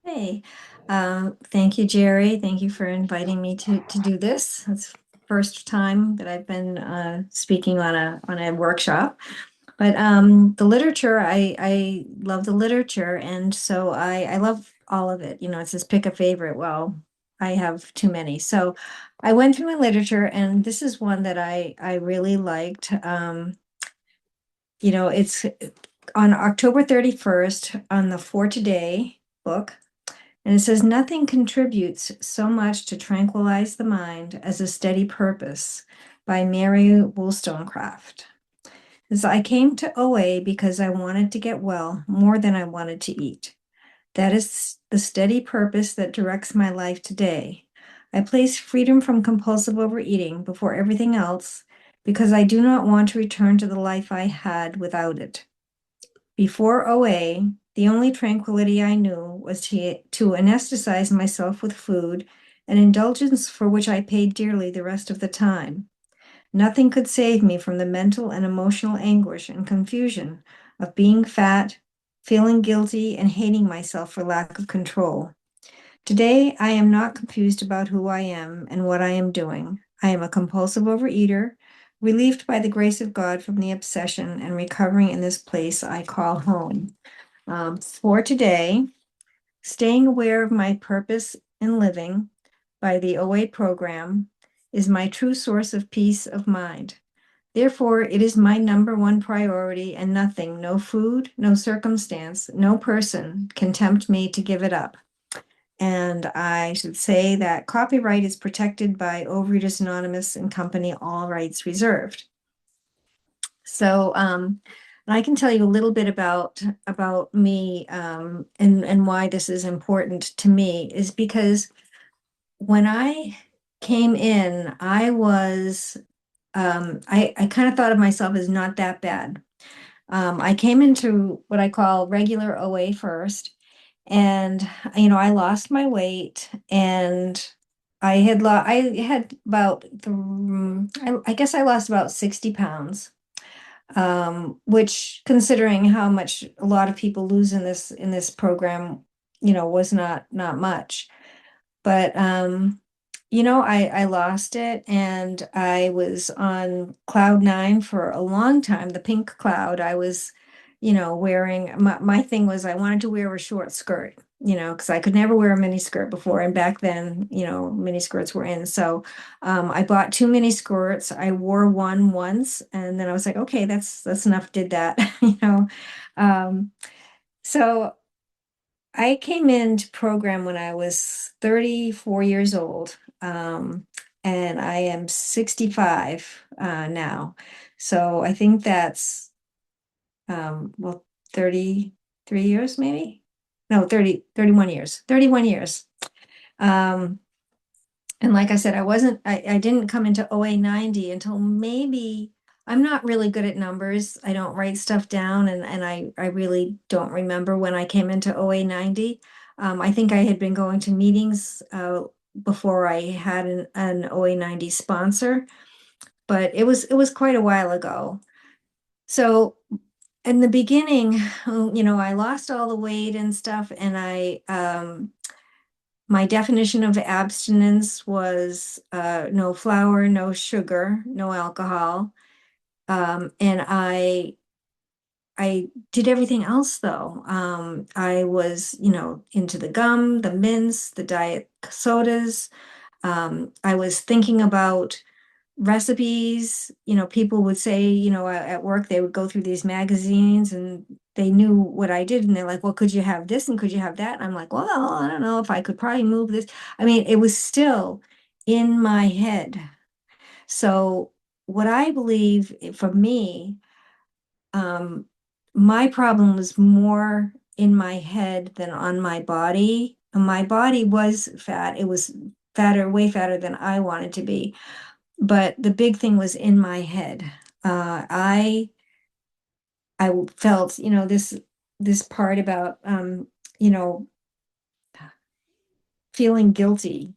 Hey, thank you, Jerry. Thank you for inviting me to do this. It's the first time that I've been speaking on a workshop. But the literature, I love the literature, and so I love all of it. You know, it says pick a favorite. Well, I have too many. So I went through my literature, and this is one that I really liked. It's on October 31st on the For Today book. And it says, nothing contributes so much to tranquilize the mind as a steady purpose by Mary Wollstonecraft. As I came to OA because I wanted to get well more than I wanted to eat. That is the steady purpose that directs my life today. I place freedom from compulsive overeating before everything else because I do not want to return to the life I had without it. Before OA, the only tranquility I knew was to anesthetize myself with food, an indulgence for which I paid dearly the rest of the time. Nothing could save me from the mental and emotional anguish and confusion of being fat, feeling guilty, and hating myself for lack of control. Today, I am not confused about who I am and what I am doing. I am a compulsive overeater, relieved by the grace of God from the obsession and recovering in this place I call home. For today, staying aware of my purpose in living by the OA program is my true source of peace of mind. Therefore, it is my number one priority, and nothing, no food, no circumstance, no person can tempt me to give it up. And I should say that copyright is protected by Overeaters Anonymous and Company, all rights reserved. So, and I can tell you a little bit about me, and why this is important to me is because when I came in, I kind of thought of myself as not that bad. I came into what I call regular OA first, and I lost my weight, and I had about I guess I lost about 60 pounds, which, considering how much a lot of people lose in this program, was not much. But I lost it, and I was on cloud nine for a long time, the pink cloud. I was, wearing my thing was I wanted to wear a short skirt, because I could never wear a mini skirt before. And back then, mini skirts were in. So I bought two mini skirts. I wore one once, and then I was like, okay, that's enough, did that, Um, so I came into program when I was 34 years old, and I am 65 now. So I think that's, well, 33 years maybe? No, 31 years, 31 years. Um, and like I said, I didn't come into OA90 until maybe, I'm not really good at numbers. I don't write stuff down, and I really don't remember when I came into OA90. I think I had been going to meetings before I had an OA90 sponsor, but it was quite a while ago. So in the beginning, I lost all the weight and stuff, and my definition of abstinence was no flour, no sugar, no alcohol. And I did everything else though. I was, into the gum, the mints, the diet sodas. I was thinking about recipes. People would say, at work, they would go through these magazines and they knew what I did. And they're like, well, could you have this and could you have that? And I'm like, well, I don't know if I could probably move this. I mean, it was still in my head. So what I believe for me, um, my problem was more in my head than on my body. And my body was fat. It was fatter, way fatter than I wanted to be. But the big thing was in my head. I felt, this part about, you know, feeling guilty.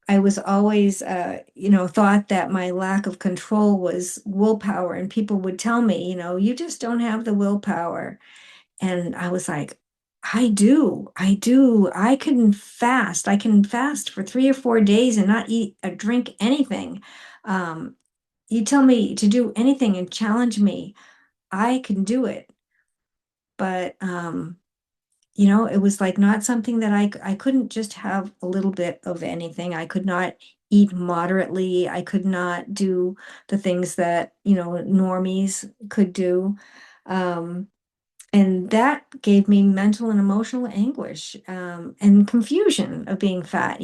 I was always, thought that my lack of control was willpower, and people would tell me, you just don't have the willpower. And I was like, I do. I do. I can fast for 3 or 4 days and not eat or drink anything. Um, you tell me to do anything and challenge me, I can do it. But it was like not something that I couldn't just have a little bit of anything. I could not eat moderately. I could not do the things that, normies could do. Um, and that gave me mental and emotional anguish, and confusion of being fat,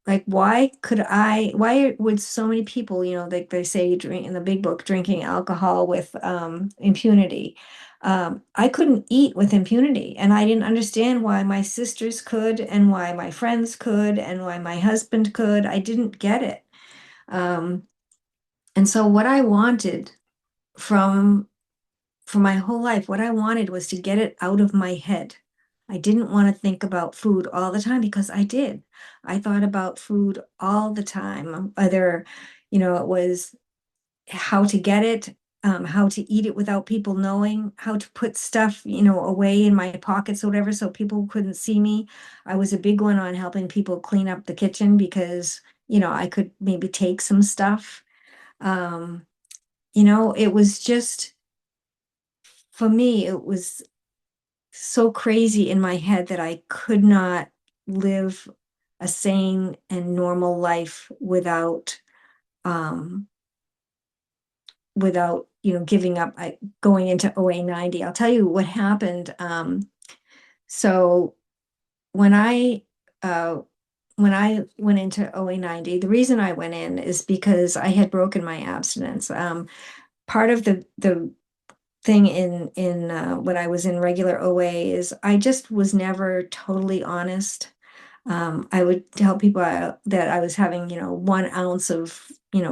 like why would so many people, like they say drink in the big book, drinking alcohol with impunity. I couldn't eat with impunity, and I didn't understand why my sisters could and why my friends could and why my husband could. I didn't get it. Um, and so what I wanted from for my whole life, what I wanted was to get it out of my head. I didn't want to think about food all the time because I did. I thought about food all the time, whether, it was how to get it, how to eat it without people knowing, how to put stuff, away in my pockets or whatever so people couldn't see me. I was a big one on helping people clean up the kitchen because, I could maybe take some stuff. Um, it was just, for me, it was so crazy in my head that I could not live a sane and normal life um giving up, going into OA90. I'll tell you what happened. So when I uh when I went into OA90, the reason I went in is because I had broken my abstinence. Part of the thing in when I was in regular OA is I just was never totally honest. I would tell people that I was having, 1 ounce of,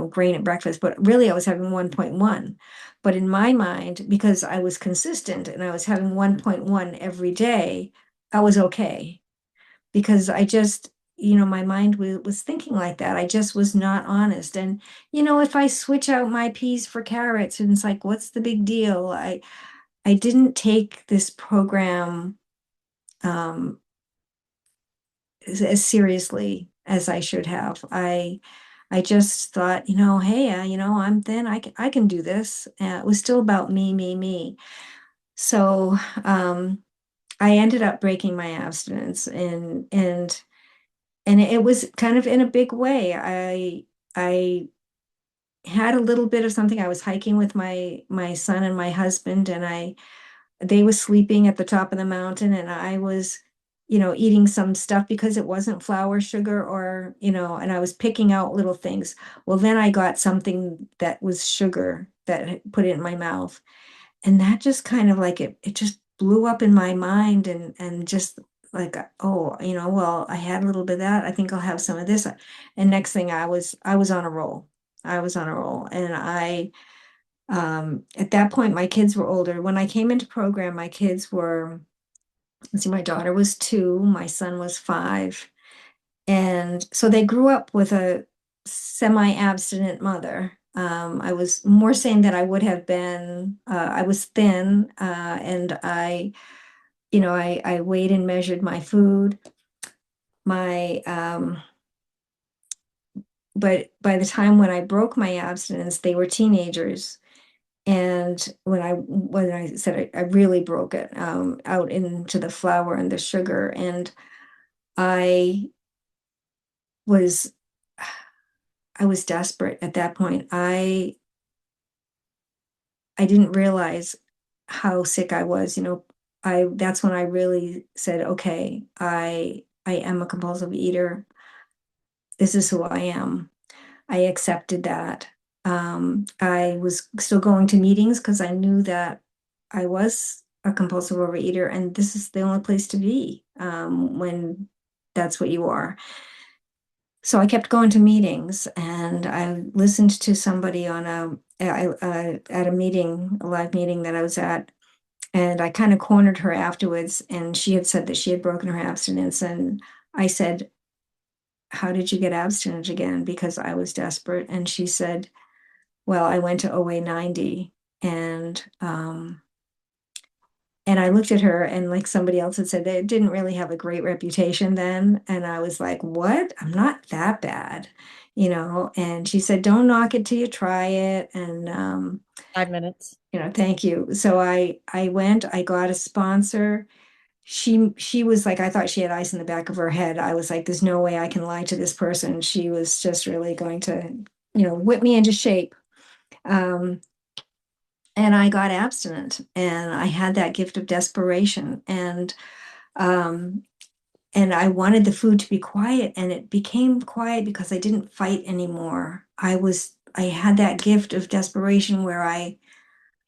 grain at breakfast, but really I was having 1.1. But in my mind, because I was consistent and I was having 1.1 every day, I was okay because I just, my mind was thinking like that. I just was not honest. And, if I switch out my peas for carrots, and it's like, what's the big deal? I didn't take this program um, as seriously as I should have. I just thought, hey, I'm thin. I can do this. It was still about me, me, me. So I ended up breaking my abstinence, and it was kind of in a big way. I had a little bit of something. I was hiking with my son and my husband, and they were sleeping at the top of the mountain, and I was, eating some stuff because it wasn't flour, sugar, or, and I was picking out little things. Well, then I got something that was sugar that put it in my mouth. And that just kind of like it just blew up in my mind, and just like, oh, well, I had a little bit of that. I think I'll have some of this. And next thing I was on a roll. I was on a roll. And at that point, my kids were older. When I came into program, my kids were, let's see, my daughter was 2, my son was 5. And so they grew up with a semi-abstinent mother. I was more sane than I would have been. I was thin, and I weighed and measured my food. My, but by the time when I broke my abstinence, they were teenagers. And when I said I really broke it out into the flour and the sugar, and I was I was desperate at that point. I didn't realize how sick I was. That's when I really said, okay, I am a compulsive eater. This is who I am. I accepted that. I was still going to meetings because I knew that I was a compulsive overeater, and this is the only place to be when that's what you are. So I kept going to meetings, and I listened to somebody at a meeting, a live meeting that I was at, and I kind of cornered her afterwards, and she had said that she had broken her abstinence, and I said, "How did you get abstinent again?" Because I was desperate, and she said, "Well, I went to OA90, and And I looked at her and like somebody else had said, they didn't really have a great reputation then. And I was like, what? I'm not that bad, And she said, don't knock it till you try it. And 5 minutes. thank you. So I went, I got a sponsor. She was like, I thought she had ice in the back of her head. I was like, there's no way I can lie to this person. She was just really going to, whip me into shape. Um, and I got abstinent and I had that gift of desperation. Um, and I wanted the food to be quiet, and it became quiet because I didn't fight anymore. I had that gift of desperation where I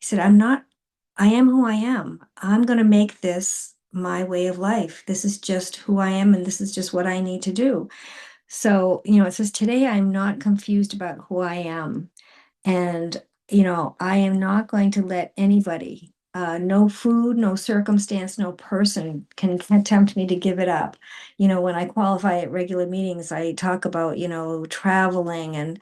said, I am who I am. I'm going to make this my way of life. This is just who I am, and this is just what I need to do. So, it says, today I'm not confused about who I am. And, I am not going to let anybody, no food, no circumstance, no person can tempt me to give it up. When I qualify at regular meetings, I talk about, traveling and,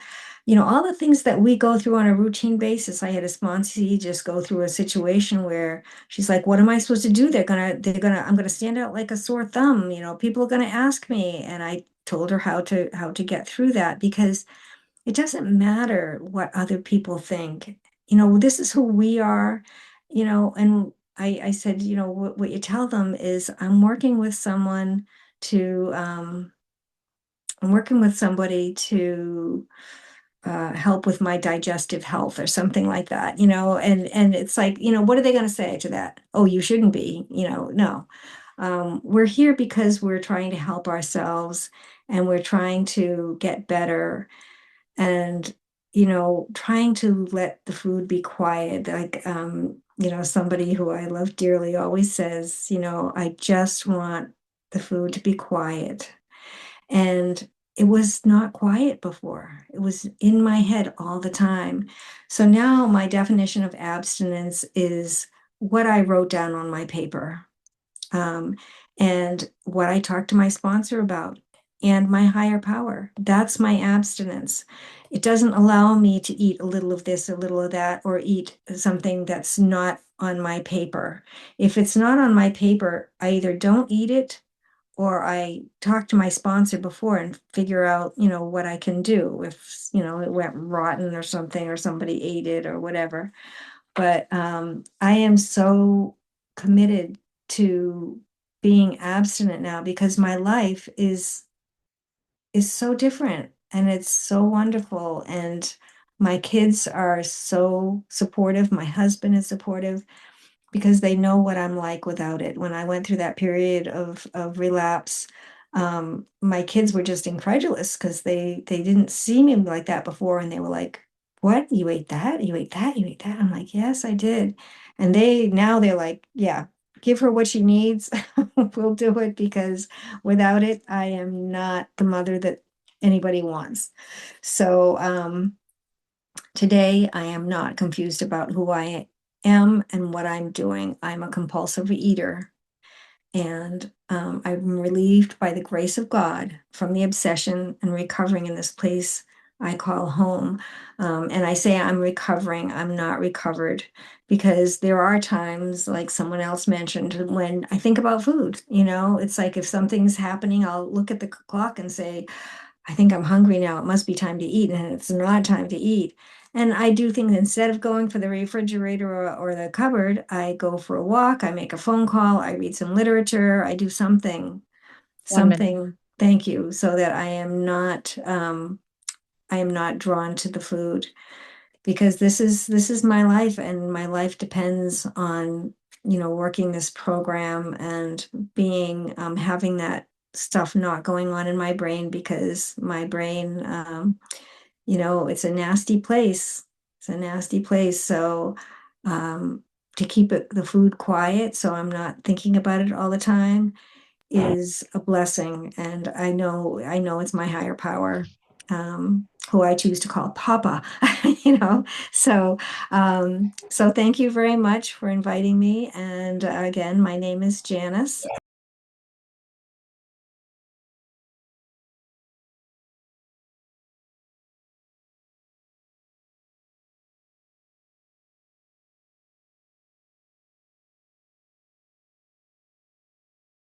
all the things that we go through on a routine basis. I had a sponsee just go through a situation where she's like, what am I supposed to do? I'm gonna stand out like a sore thumb, people are gonna ask me. And I told her how to get through that because it doesn't matter what other people think. This is who we are, and I said, what you tell them is I'm working with somebody to help with my digestive health or something like that, and it's like, what are they going to say to that? Oh, you shouldn't be, no. We're here because we're trying to help ourselves and we're trying to get better and trying to let the food be quiet. Like somebody who I love dearly always says, I just want the food to be quiet. And it was not quiet before. It was in my head all the time. So now my definition of abstinence is what I wrote down on my paper, um, and what I talk to my sponsor about and my higher power. That's my abstinence. It doesn't allow me to eat a little of this, a little of that, or eat something that's not on my paper. If it's not on my paper, I either don't eat it or I talk to my sponsor before and figure out, what I can do if, it went rotten or something, or somebody ate it or whatever. But I am so committed to being abstinent now because my life is so different and it's so wonderful. And my kids are so supportive. My husband is supportive because they know what I'm like without it. When I went through that period of relapse, my kids were just incredulous because they didn't see me like that before, and they were like, "What? You ate that? You ate that? You ate that?" I'm like, "Yes, I did." And they're like, "Yeah, give her what she needs. We'll do it because without it, I am not the mother that anybody wants." So, today, I am not confused about who I am and what I'm doing. I'm a compulsive eater, and I'm relieved by the grace of God from the obsession and recovering in this place I call home. And I say I'm recovering, I'm not recovered, because there are times, like someone else mentioned, when I think about food. It's like if something's happening, I'll look at the clock and say, I think I'm hungry now. It must be time to eat. And it's not time to eat. And I do things instead of going for the refrigerator or the cupboard, I go for a walk, I make a phone call, I read some literature, I do One minute. something, thank you, so that I am not drawn to the food because this is my life and my life depends on working this program and being having that stuff not going on in my brain because my brain it's a nasty place. It's a nasty place. So to keep the food quiet so I'm not thinking about it all the time is a blessing. And I know it's my higher power, who I choose to call Papa, you know. So thank you very much for inviting me. And again, my name is Janice.